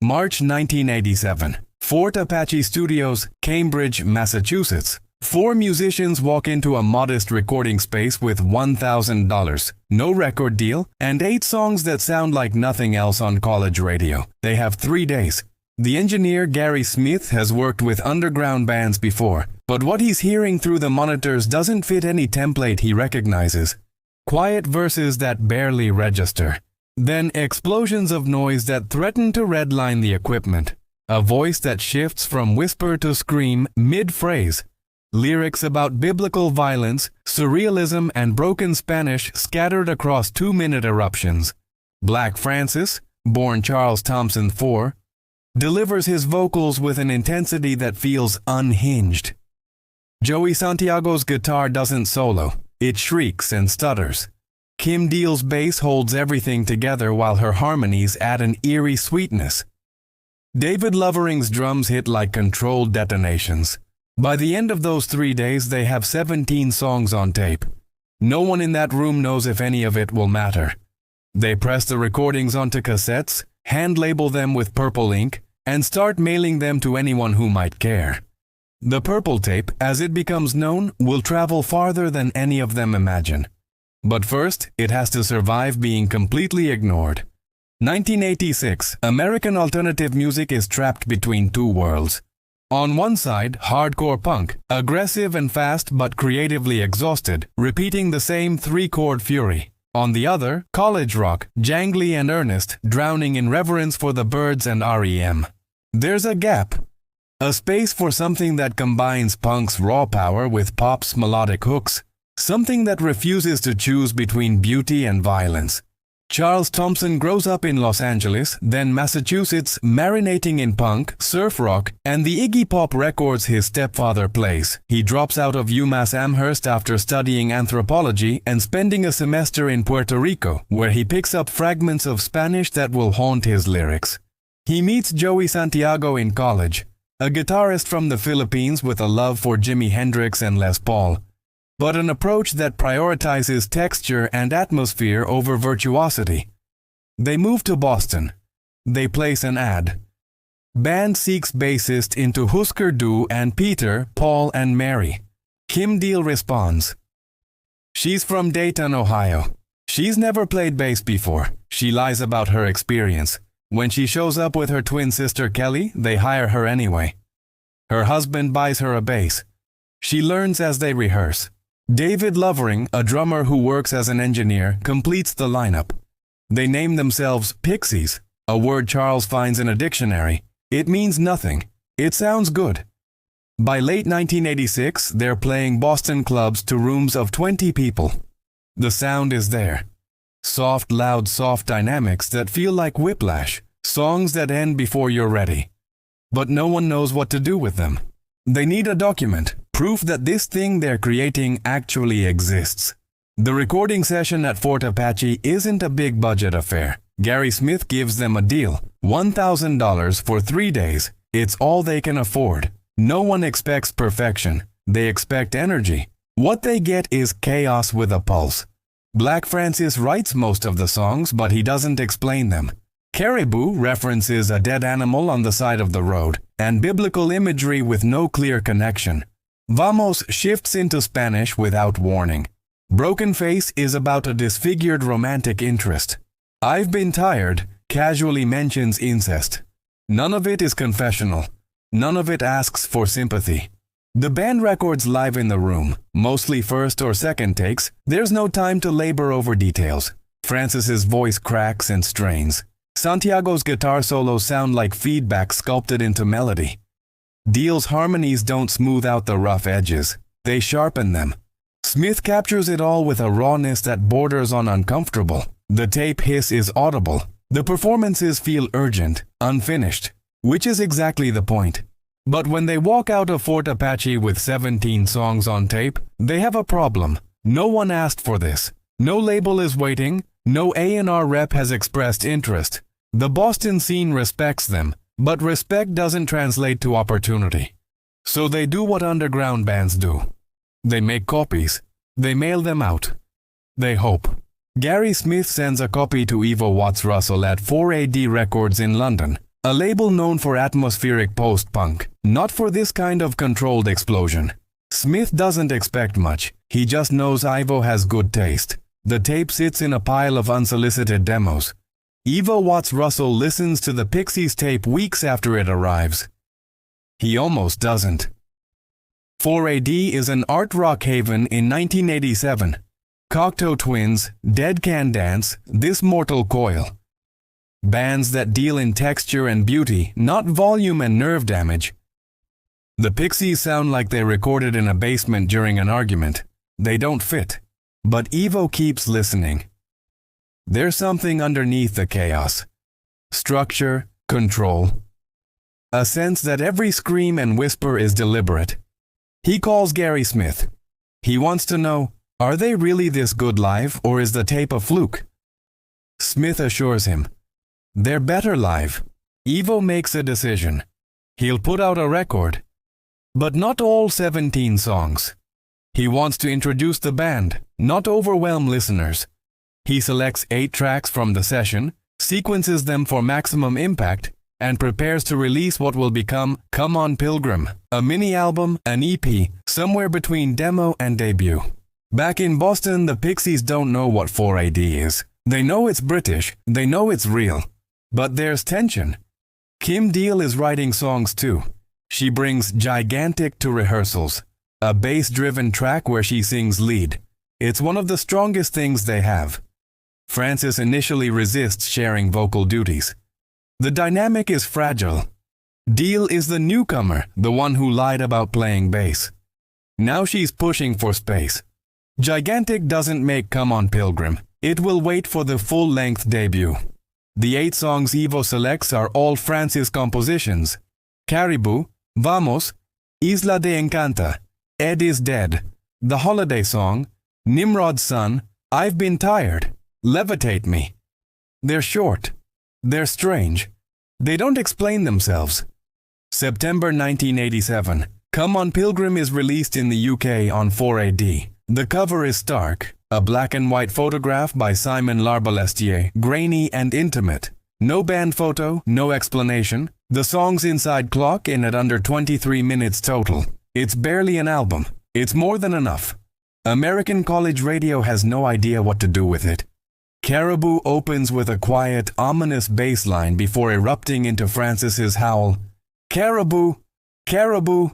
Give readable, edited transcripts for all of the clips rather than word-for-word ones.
March 1987. Fort Apache Studios, Cambridge, Massachusetts. Four musicians walk into a modest recording space with $1,000, no record deal, and 8 songs that sound like nothing else on college radio. They have 3 days. The engineer Gary Smith has worked with underground bands before, but what he's hearing through the monitors doesn't fit any template he recognizes. Quiet verses that barely register. Then explosions of noise that threaten to redline the equipment. A voice that shifts from whisper to scream mid-phrase. Lyrics about biblical violence, surrealism, and broken Spanish scattered across 2-minute eruptions. Black Francis, born Charles Thompson IV, delivers his vocals with an intensity that feels unhinged. Joey Santiago's guitar doesn't solo, it shrieks and stutters. Kim Deal's bass holds everything together while her harmonies add an eerie sweetness. David Lovering's drums hit like controlled detonations. By the end of those 3 days, they have 17 songs on tape. No one in that room knows if any of it will matter. They press the recordings onto cassettes, hand-label them with purple ink, and start mailing them to anyone who might care. The purple tape, as it becomes known, will travel farther than any of them imagine. But first, it has to survive being completely ignored. 1986, American alternative music is trapped between two worlds. On one side, hardcore punk, aggressive and fast but creatively exhausted, repeating the same 3-chord fury. On the other, college rock, jangly and earnest, drowning in reverence for the Byrds and R.E.M. There's a gap. A space for something that combines punk's raw power with pop's melodic hooks. Something that refuses to choose between beauty and violence. Charles Thompson grows up in Los Angeles, then Massachusetts, marinating in punk, surf rock, and the Iggy Pop records his stepfather plays. He drops out of UMass Amherst after studying anthropology and spending a semester in Puerto Rico, where he picks up fragments of Spanish that will haunt his lyrics. He meets Joey Santiago in college, a guitarist from the Philippines with a love for Jimi Hendrix and Les Paul, but an approach that prioritizes texture and atmosphere over virtuosity. They move to Boston. They place an ad. Band seeks bassist into Husker Du and Peter, Paul, and Mary. Kim Deal responds. She's from Dayton, Ohio. She's never played bass before. She lies about her experience. When she shows up with her twin sister Kelly, they hire her anyway. Her husband buys her a bass. She learns as they rehearse. David Lovering, a drummer who works as an engineer, completes the lineup. They name themselves Pixies, a word Charles finds in a dictionary. It means nothing. It sounds good. By late 1986, they're playing Boston clubs to rooms of 20 people. The sound is there. Soft, loud, soft dynamics that feel like whiplash, songs that end before you're ready. But no one knows what to do with them. They need a document, proof that this thing they're creating actually exists. The recording session at Fort Apache isn't a big budget affair. Gary Smith gives them a deal, $1,000 for 3 days. It's all they can afford. No one expects perfection. They expect energy. What they get is chaos with a pulse. Black Francis writes most of the songs, but he doesn't explain them. Caribou references a dead animal on the side of the road, and biblical imagery with no clear connection. Vamos shifts into Spanish without warning. Broken Face is about a disfigured romantic interest. I've Been Tired casually mentions incest. None of it is confessional. None of it asks for sympathy. The band records live in the room, mostly first or second takes. There's no time to labor over details. Francis's voice cracks and strains. Santiago's guitar solos sound like feedback sculpted into melody. Deal's harmonies don't smooth out the rough edges. They sharpen them. Smith captures it all with a rawness that borders on uncomfortable. The tape hiss is audible. The performances feel urgent, unfinished, which is exactly the point. But when they walk out of Fort Apache with 17 songs on tape, they have a problem. No one asked for this. No label is waiting. No A&R rep has expressed interest. The Boston scene respects them, but respect doesn't translate to opportunity. So they do what underground bands do. They make copies. They mail them out. They hope. Gary Smith sends a copy to Ivo Watts Russell at 4AD Records in London. a label known for atmospheric post-punk, not for this kind of controlled explosion. Smith doesn't expect much, he just knows Ivo has good taste. The tape sits in a pile of unsolicited demos. Ivo Watts Russell listens to the Pixies tape weeks after it arrives. He almost doesn't. 4AD is an art rock haven in 1987. Cocteau Twins, Dead Can Dance, This Mortal Coil. Bands that deal in texture and beauty, not volume and nerve damage. The Pixies sound like they recorded in a basement during an argument. They don't fit. But Ivo keeps listening. There's something underneath the chaos. Structure, control. A sense that every scream and whisper is deliberate. He calls Gary Smith. He wants to know, are they really this good live or is the tape a fluke? Smith assures him, they're better live. Ivo makes a decision. He'll put out a record. But not all 17 songs. He wants to introduce the band, not overwhelm listeners. He selects 8 tracks from the session, sequences them for maximum impact, and prepares to release what will become Come On Pilgrim, a mini-album, an EP, somewhere between demo and debut. Back in Boston, the Pixies don't know what 4AD is. They know it's British, they know it's real. But there's tension. Kim Deal is writing songs too. She brings Gigantic to rehearsals, a bass-driven track where she sings lead. It's one of the strongest things they have. Francis initially resists sharing vocal duties. The dynamic is fragile. Deal is the newcomer, the one who lied about playing bass. Now she's pushing for space. Gigantic doesn't make Come On Pilgrim. It will wait for the full-length debut. The 8 songs Ivo selects are all Francis compositions. Caribou, Vamos, Isla de Encanta, Ed is Dead, The Holiday Song, Nimrod's Son, I've Been Tired, Levitate Me. They're short. They're strange. They don't explain themselves. September 1987. Come On Pilgrim is released in the UK on 4AD. The cover is stark, a black and white photograph by Simon Larbalestier, grainy and intimate. No band photo, no explanation. The songs inside clock in at under 23 minutes total. It's barely an album. It's more than enough. American college radio has no idea what to do with it. Caribou opens with a quiet, ominous bass line before erupting into Francis's howl. Caribou! Caribou!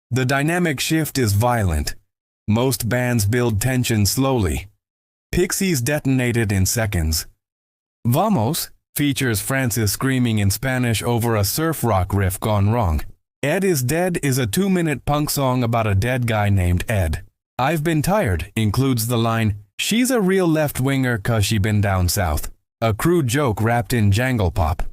The dynamic shift is violent. Most bands build tension slowly. Pixies detonated in seconds. Vamos features Francis screaming in Spanish over a surf rock riff gone wrong. Ed is Dead is a 2-minute punk song about a dead guy named Ed. I've Been Tired includes the line, she's a real left-winger 'cause she been down south, a crude joke wrapped in jangle pop.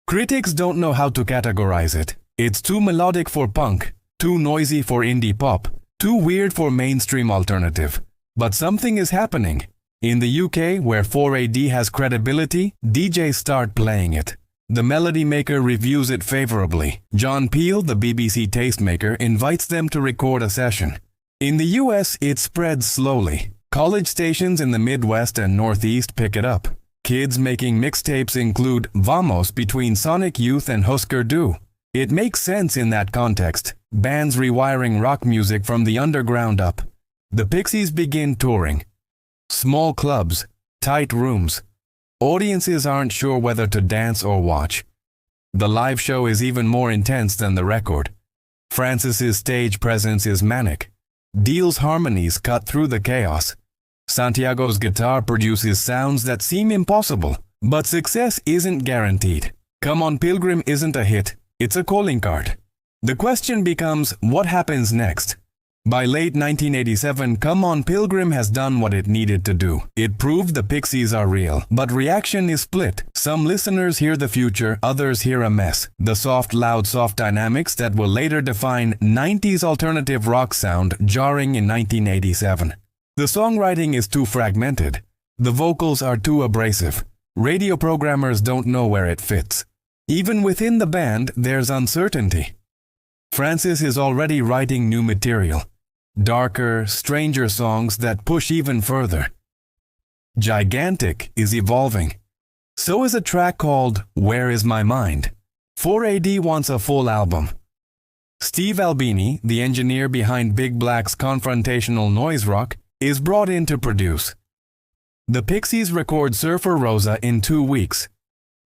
Critics don't know how to categorize it. It's too melodic for punk, too noisy for indie pop, too weird for mainstream alternative. But something is happening. In the UK, where 4AD has credibility, DJs start playing it. The Melody Maker reviews it favorably. John Peel, the BBC tastemaker, invites them to record a session. In the US, it spreads slowly. College stations in the Midwest and Northeast pick it up. Kids making mixtapes include Vamos between Sonic Youth and Husker Du. It makes sense in that context. Bands rewiring rock music from the underground up. The Pixies begin touring. Small clubs, tight rooms. Audiences aren't sure whether to dance or watch. The live show is even more intense than the record. Francis's stage presence is manic. Deal's harmonies cut through the chaos. Santiago's guitar produces sounds that seem impossible, but success isn't guaranteed. Come On Pilgrim isn't a hit, it's a calling card. The question becomes, what happens next? By late 1987, Come On Pilgrim has done what it needed to do. It proved the Pixies are real, but reaction is split. Some listeners hear the future, others hear a mess. The soft, loud, soft dynamics that will later define 90s alternative rock sound jarring in 1987. The songwriting is too fragmented. The vocals are too abrasive. Radio programmers don't know where it fits. Even within the band, there's uncertainty. Francis is already writing new material. Darker, stranger songs that push even further. Gigantic is evolving. So is a track called Where Is My Mind? 4AD wants a full album. Steve Albini, the engineer behind Big Black's confrontational noise rock, is brought in to produce. The Pixies record Surfer Rosa in 2 weeks.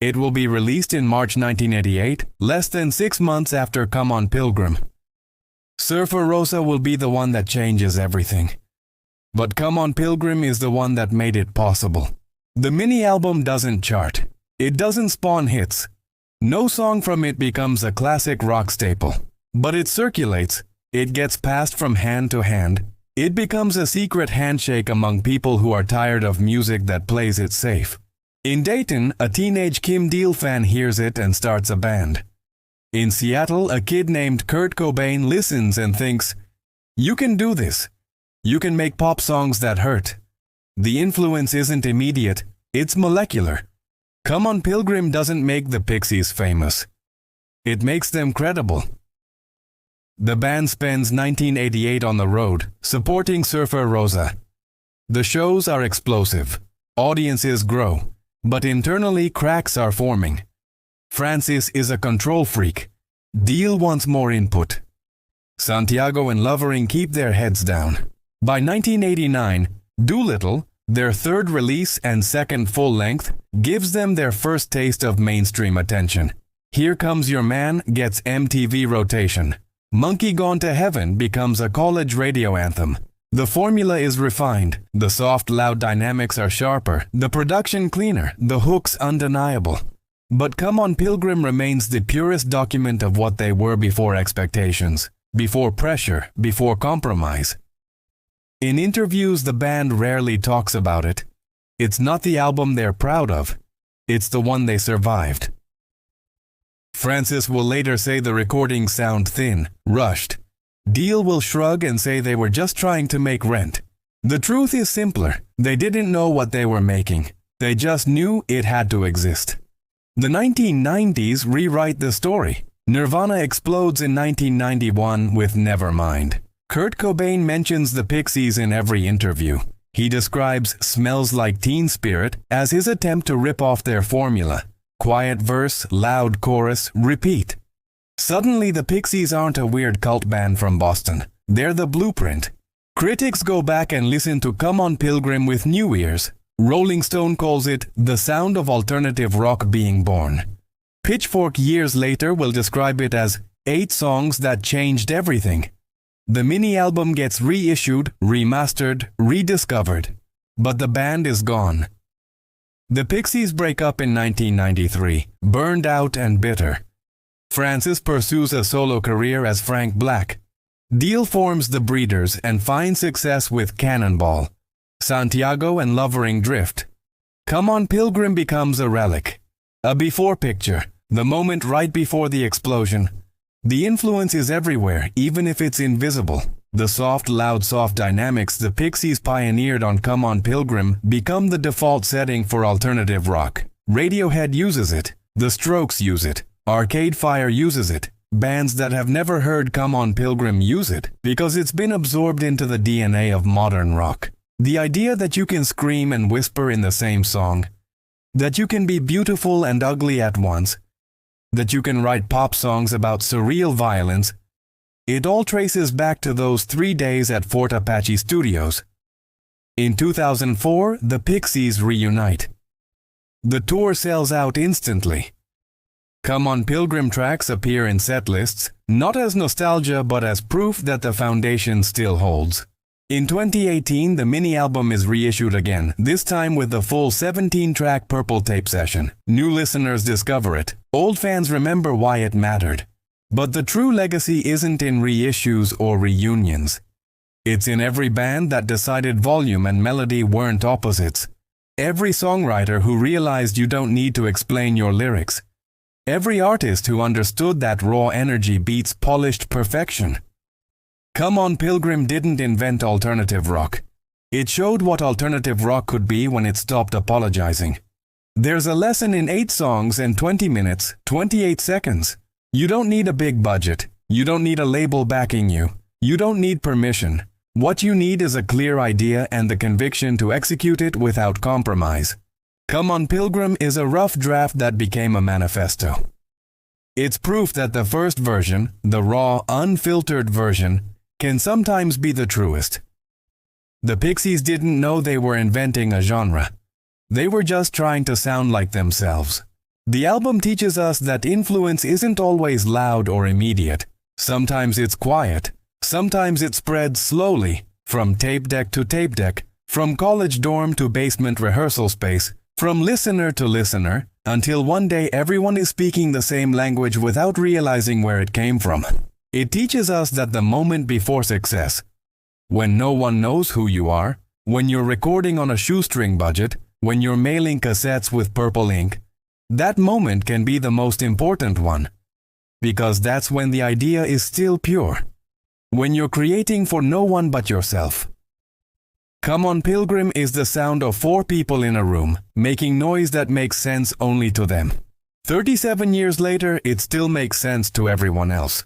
It will be released in March 1988, less than 6 months after Come On Pilgrim. Surfer Rosa will be the one that changes everything. But Come On Pilgrim is the one that made it possible. The mini-album doesn't chart. It doesn't spawn hits. No song from it becomes a classic rock staple. But it circulates. It gets passed from hand to hand. It becomes a secret handshake among people who are tired of music that plays it safe. In Dayton, a teenage Kim Deal fan hears it and starts a band. In Seattle, a kid named Kurt Cobain listens and thinks, "You can do this. You can make pop songs that hurt." The influence isn't immediate, it's molecular. Come On Pilgrim doesn't make the Pixies famous. It makes them credible. The band spends 1988 on the road, supporting Surfer Rosa. The shows are explosive. Audiences grow. But internally cracks are forming. Francis is a control freak. Deal wants more input. Santiago and Lovering keep their heads down. By 1989, Doolittle, their third release and second full-length, gives them their first taste of mainstream attention. Here Comes Your Man gets MTV rotation. Monkey Gone to Heaven becomes a college radio anthem. The formula is refined, the soft, loud dynamics are sharper, the production cleaner, the hooks undeniable. But Come On Pilgrim remains the purest document of what they were before expectations, before pressure, before compromise. In interviews, the band rarely talks about it. It's not the album they're proud of, it's the one they survived. Francis will later say the recordings sound thin, rushed. Deal will shrug and say they were just trying to make rent. The truth is simpler. They didn't know what they were making. They just knew it had to exist. The 1990s rewrite the story. Nirvana explodes in 1991 with Nevermind. Kurt Cobain mentions the Pixies in every interview. He describes Smells Like Teen Spirit as his attempt to rip off their formula. Quiet verse, loud chorus, repeat. Suddenly, the Pixies aren't a weird cult band from Boston. They're the blueprint. Critics go back and listen to Come On Pilgrim with new ears. Rolling Stone calls it the sound of alternative rock being born. Pitchfork years later will describe it as 8 songs that changed everything. The mini-album gets reissued, remastered, rediscovered. But the band is gone. The Pixies break up in 1993, burned out and bitter. Francis pursues a solo career as Frank Black. Deal forms the Breeders and finds success with Cannonball. Santiago and Lovering drift. Come On Pilgrim becomes a relic. A before picture, the moment right before the explosion. The influence is everywhere, even if it's invisible. The soft, loud, soft dynamics the Pixies pioneered on Come On Pilgrim become the default setting for alternative rock. Radiohead uses it. The Strokes use it. Arcade Fire uses it. Bands that have never heard Come On Pilgrim use it because it's been absorbed into the DNA of modern rock. The idea that you can scream and whisper in the same song, that you can be beautiful and ugly at once, that you can write pop songs about surreal violence, it all traces back to those 3 days at Fort Apache Studios. In 2004, the Pixies reunite. The tour sells out instantly. Come On Pilgrim tracks appear in set lists, not as nostalgia but as proof that the foundation still holds. In 2018, the mini-album is reissued again, this time with the full 17-track Purple Tape session. New listeners discover it. Old fans remember why it mattered. But the true legacy isn't in reissues or reunions. It's in every band that decided volume and melody weren't opposites. Every songwriter who realized you don't need to explain your lyrics. Every artist who understood that raw energy beats polished perfection. Come On Pilgrim didn't invent alternative rock. It showed what alternative rock could be when it stopped apologizing. There's a lesson in 8 songs and 20 minutes, 28 seconds. You don't need a big budget. You don't need a label backing you. You don't need permission. What you need is a clear idea and the conviction to execute it without compromise. Come on Pilgrim is a rough draft that became a manifesto. It's proof that the first version, the raw, unfiltered version, can sometimes be the truest. The Pixies didn't know they were inventing a genre. They were just trying to sound like themselves. The album teaches us that influence isn't always loud or immediate. Sometimes it's quiet. Sometimes it spreads slowly, from tape deck to tape deck, from college dorm to basement rehearsal space, from listener to listener, until one day everyone is speaking the same language without realizing where it came from. It teaches us that the moment before success, when no one knows who you are, when you're recording on a shoestring budget, when you're mailing cassettes with purple ink, that moment can be the most important one. Because that's when the idea is still pure. When you're creating for no one but yourself. Come on Pilgrim is the sound of 4 people in a room, making noise that makes sense only to them. 37 years later, it still makes sense to everyone else.